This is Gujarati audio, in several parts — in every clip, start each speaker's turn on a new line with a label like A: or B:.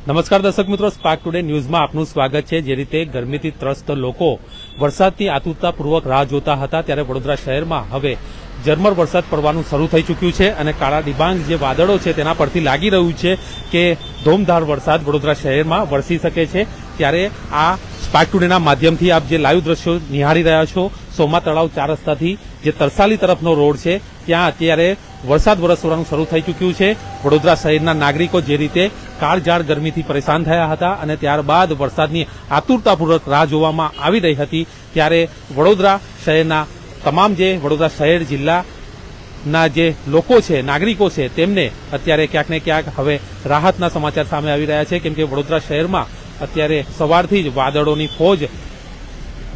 A: નમસ્કાર દર્શક મિત્રો, સ્પાર્ક ટુડે ન્યૂઝમાં આપનું સ્વાગત છે। જે રીતે ગરમીથી ત્રસ્ત લોકો વરસાદની આતુરતાપૂર્વક રાહ જોતા હતા, ત્યારે વડોદરા શહેરમાં હવે ઝરમર વરસાદ પડવાનું શરૂ થઈ ચૂક્યું છે અને કાળા ડિબાંગ જે વાદળો છે તેના પરથી લાગી રહ્યું છે કે ધોમધાર વરસાદ વડોદરા શહેરમાં વરસી શકે છે। ત્યારે આ સ્પાર્ક ટુડેના માધ્યમથી આપ જે લાઈવ દ્રશ્યો નિહાળી રહ્યા છો, સોમા તળાવ 4 રસ્તાથી જે તરસાલી તરફનો રોડ છે ત્યાં અત્યારે વરસાદ વરસવાનું શરૂ થઈ ચૂક્યું છે। વડોદરા શહેરના નાગરિકો જે રીતે કાળઝાળ ગરમીથી પરેશાન થયા હતા અને ત્યારબાદ વરસાદની આતુરતાપૂર્વક રાહ જોવામાં આવી રહી હતી, ત્યારે વડોદરા શહેરના તમામ જે વડોદરા શહેર જિલ્લાના જે લોકો છે, નાગરિકો છે, તેમને અત્યારે ક્યાંક ને ક્યાંક હવે રાહતના સમાચાર સામે આવી રહ્યા છે, કેમ કે વડોદરા શહેરમાં અત્યારે સવારથી જ વાદળોની ફોજ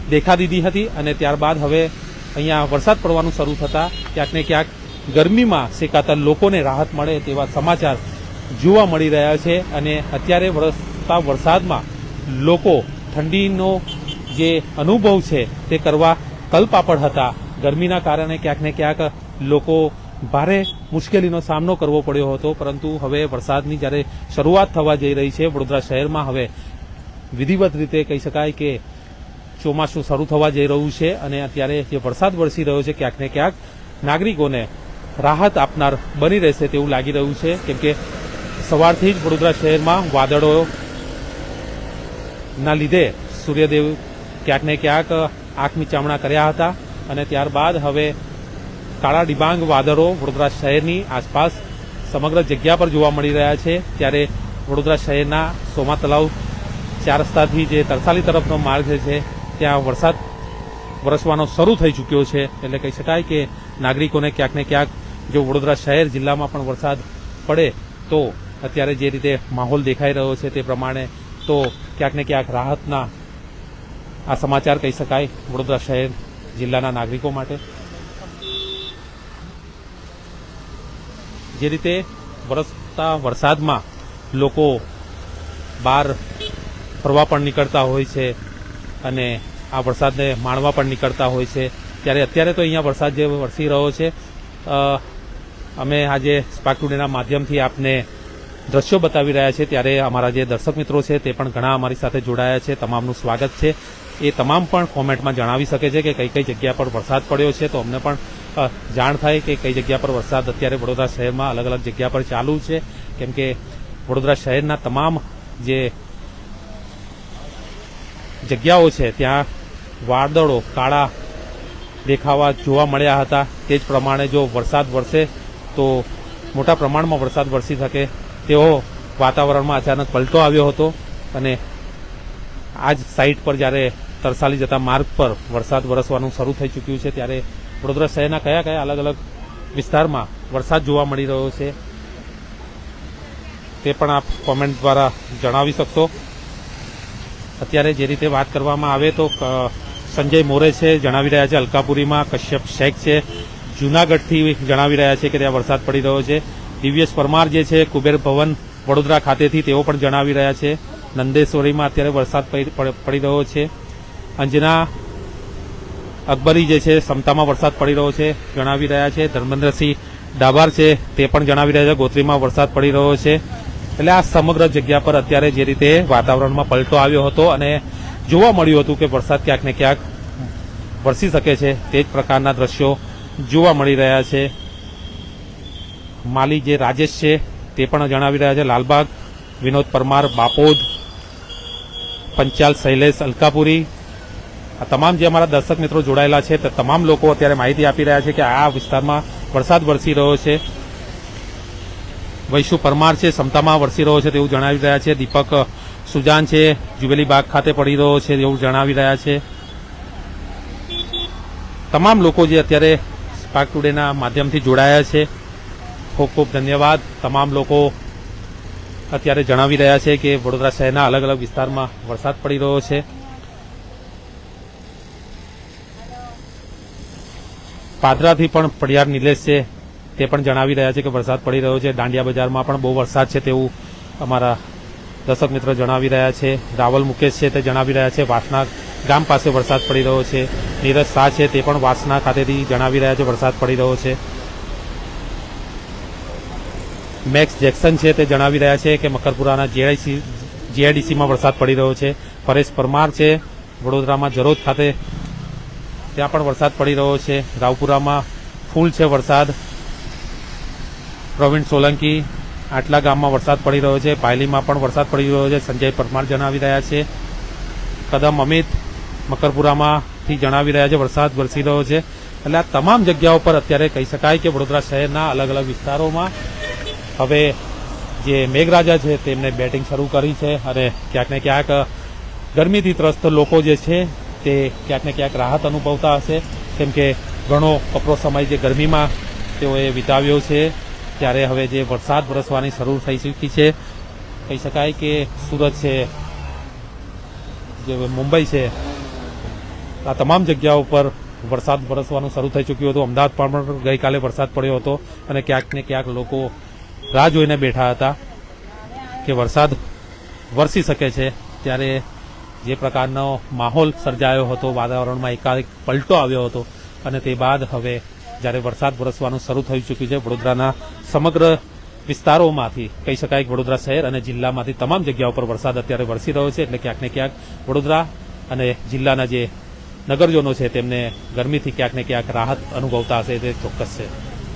A: દેખા દીધી હતી અને ત્યારબાદ હવે અહીંયા વરસાદ પડવાનું શરૂ થતાં ક્યાંક ને ક્યાંક ગરમીમાં શેકાતા લોકોને રાહત મળે તેવા સમાચાર જોવા મળી રહ્યા છે। અને અત્યારે વરસતા વરસાદમાં લોકો ઠંડીનો જે અનુભવ છે તે કરવા તલપાપડ હતા। ગરમીના કારણે ક્યાંક ને ક્યાંક લોકો ભારે મુશ્કેલીનો સામનો કરવો પડ્યો હતો, પરંતુ હવે વરસાદની જ્યારે શરૂઆત થવા જઈ રહી છે વડોદરા શહેરમાં, હવે વિધિવત રીતે કહી શકાય કે ચોમાસું શરૂ થવા જઈ રહ્યું છે અને અત્યારે જે વરસાદ વરસી રહ્યો છે ક્યાંક ને ક્યાંક નાગરિકોને રાહત આપનાર બની રહેશે તેવું લાગી રહ્યું છે, કેમ કે સવારથી જ વડોદરા શહેરમાં વાદળોના લીધે સૂર્યદેવ ક્યાંક ને ક્યાંક આંખ મીચામણા કર્યા હતા અને ત્યારબાદ હવે કાળા ડિબાંગ વાદળો વડોદરા શહેરની આસપાસ સમગ્ર જગ્યા પર જોવા મળી રહ્યા છે। ત્યારે વડોદરા શહેરના સોમા તળાવ 4 રસ્તાથી જે તરસાલી તરફનો માર્ગ છે ત્યાં વરસાદ વરસવાનો શરૂ થઈ ચૂક્યો છે, એટલે કહી શકાય કે નાગરિકોને ક્યાંક ને ક્યાંક જો વડોદરા શહેર જિલ્લામાં પણ વરસાદ પડે તો અત્યારે જે રીતે માહોલ દેખાઈ રહ્યો છે તે પ્રમાણે તો ક્યાંક ને ક્યાંક રાહતના આ સમાચાર કહી શકાય વડોદરા શહેર જિલ્લાના નાગરિકો માટે। જે રીતે વરસતા વરસાદમાં લોકો બહાર ફરવા પણ નીકળતા હોય છે અને આ વરસાદને માણવા પણ નીકળતા હોય છે, ત્યારે અત્યારે તો અહીંયા વરસાદ જે વરસી રહ્યો છે, અમે આજે સ્પાર્ક ટુડેના માધ્યમથી આપને દ્રશ્યો બતાવી રહ્યા છે। ત્યારે અમારા જે દર્શક મિત્રો છે તે પણ ઘણા અમારી સાથે જોડાયા છે, તમામનું સ્વાગત છે। એ તમામ પણ કોમેન્ટમાં જણાવી શકે છે કે કઈ કઈ જગ્યા પર વરસાદ પડ્યો છે, તો અમને પણ જાણ થાય કે કઈ જગ્યા પર વરસાદ અત્યારે વડોદરા શહેરમાં અલગ અલગ જગ્યા પર ચાલુ છે, કેમ કે વડોદરા શહેરના તમામ જે જગ્યાઓ છે ત્યાં વાદળો કાળા દેખાવા જોવા મળ્યા હતા। તે જ પ્રમાણે જો વરસાદ વરસે તો મોટા પ્રમાણમાં વરસાદ વરસી શકે તેવો વાતાવરણમાં અચાનક પલટો આવ્યો હતો અને આ જ સાઇટ પર જ્યારે તરસાલી જતા માર્ગ પર વરસાદ વરસવાનું શરૂ થઈ ચૂક્યું છે, ત્યારે વડોદરા શહેરના કયા કયા અલગ અલગ વિસ્તારમાં વરસાદ જોવા મળી રહ્યો છે તે પણ આપ કોમેન્ટ દ્વારા જણાવી શકશો। અત્યારે જે રીતે વાત કરવામાં આવે તો સંજય મોરે છે જણાવી રહ્યા છે અલકાપુરીમાં, કશ્યપ શેખ છે જૂનાગઢથી જણાવી રહ્યા છે કે ત્યાં વરસાદ પડી રહ્યો છે, દિવ્યેશ પરમાર જે છે કુબેર ભવન વડોદરા ખાતેથી તેઓ પણ જણાવી રહ્યા છે, નંદેશ્વરીમાં અત્યારે વરસાદ પડી રહ્યો છે, અંજના અકબરી જે છે સમતામાં વરસાદ પડી રહ્યો છે જણાવી રહ્યા છે, ધર્મેન્દ્રસિંહ ડાભાર છે તે પણ જણાવી રહ્યા છે ગોત્રીમાં વરસાદ પડી રહ્યો છે। એટલે આ સમગ્ર જગ્યા પર અત્યારે જે રીતે વાતાવરણમાં પલટો આવ્યો હતો અને જોવા મળ્યું હતું કે વરસાદ ક્યાંક ને ક્યાંક વરસી શકે છે, તે જ પ્રકારના દ્રશ્યો જોવા મળી રહ્યા છે। માલી જે રાજેશ છે તે પણ જણાવી રહ્યા છે લાલબાગ, વિનોદ પરમાર બાપોદ, પંચાલ શૈલેષ અલકાપુરી, આ તમામ જે અમારા દર્શક મિત્રો જોડાયેલા છે તે તમામ લોકો અત્યારે માહિતી આપી રહ્યા છે કે આ વિસ્તારમાં વરસાદ વરસી રહ્યો છે। વૈશુ પરમાર છે સમતામાં વરસી રહ્યો છે તેવું જણાવી રહ્યા છે, દીપક સુજાન છે જુબેલી બાગ ખાતે પડી રહ્યો છે એવું જણાવી રહ્યા છે। તમામ લોકો જે અત્યારે સ્પાર્ક ટુડેના માધ્યમથી જોડાયા છે, ખૂબ ખૂબ ધન્યવાદ। તમામ લોકો અત્યારે જણાવી રહ્યા છે કે વડોદરા શહેરના અલગ અલગ વિસ્તારમાં વરસાદ પડી રહ્યો છે। પાદરાથી પણ પડિયાર નિલેશ છે તે પણ જણાવી રહ્યા છે કે વરસાદ પડી રહ્યો છે, દાંડિયા બજારમાં પણ બહુ વરસાદ છે તેવું અમારા દર્શક મિત્રો જણાવી રહ્યા છે। રાવલ મુકેશ છે તે જણાવી રહ્યા છે વાસના ગામ પાસે વરસાદ પડી રહ્યો છે, નીરજ શાહ છે તે પણ વાસના ખાતેથી જણાવી રહ્યા છે વરસાદ પડી રહ્યો છે। મેક્સ જેક્સન છે તે જણાવી રહ્યા છે કે મકરપુરાના જીઆઈડીસીમાં વરસાદ પડી રહ્યો છે. પરેશ પરમાર છે વડોદરામાં જરોદ ખાતે, ત્યાં પણ વરસાદ પડી રહ્યો છે. રાવપુરામાં ફૂલ છે વરસાદ. પ્રવીણ સોલંકી આટલા ગામમાં વરસાદ પડી રહ્યો છે. પાયલીમાં પણ વરસાદ પડી રહ્યો છે. સંજય પરમાર જણાવી રહ્યા છે. કદમ અમિત મકરપુરામાંથી જણાવી રહ્યા છે વરસાદ વરસી રહ્યો છે. એટલે આ તમામ જગ્યાઓ પર અત્યારે કહી શકાય કે વડોદરા શહેરના અલગ અલગ વિસ્તારોમાં હવે જે મેઘરાજા છે તેમને બેટિંગ શરૂ કરી છે અને ક્યાંક ને ક્યાંક ગરમીથી ત્રસ્ત લોકો જે છે તે ક્યાંક ને ક્યાંક રાહત અનુભવતા હશે, કેમ કે ઘણો કપરો સમય જે ગરમીમાં તેઓએ વિતાવ્યો છે, ત્યારે હવે જે વરસાદ વરસવાની શરૂ થઈ ચૂકી છે. કહી શકાય કે સુરત છે, જે મુંબઈ છે, આ તમામ જગ્યાઓ પર વરસાદ વરસવાનું શરૂ થઈ ચૂક્યું હતું. અમદાવાદ પણ ગઈકાલે વરસાદ પડ્યો હતો અને ક્યાંક ને ક્યાંક લોકો રાહ જોઈને બેઠા હતા કે વરસાદ વરસી શકે છે. ત્યારે જે પ્રકારનો માહોલ સર્જાયો હતો, વાતાવરણમાં એકાએક પલટો આવ્યો હતો અને તે બાદ હવે જ્યારે વરસાદ વરસવાનું શરૂ થઈ ચૂક્યું છે વડોદરાના સમગ્ર વિસ્તારોમાંથી, કહી શકાય કે વડોદરા શહેર અને જિલ્લામાંથી તમામ જગ્યાઓ પર વરસાદ અત્યારે વરસી રહ્યો છે. એટલે ક્યાંક ને ક્યાંક વડોદરા અને જિલ્લાના જે નગરજનો છે તેમને ગરમીથી ક્યાંક ને ક્યાંક રાહત અનુભવતા હશે તે ચોક્કસ છે.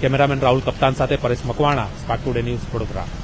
A: કેમેરામેન રાહુલ કપ્તાન સાથે Paresh Makwana, spark today news, Vadodara.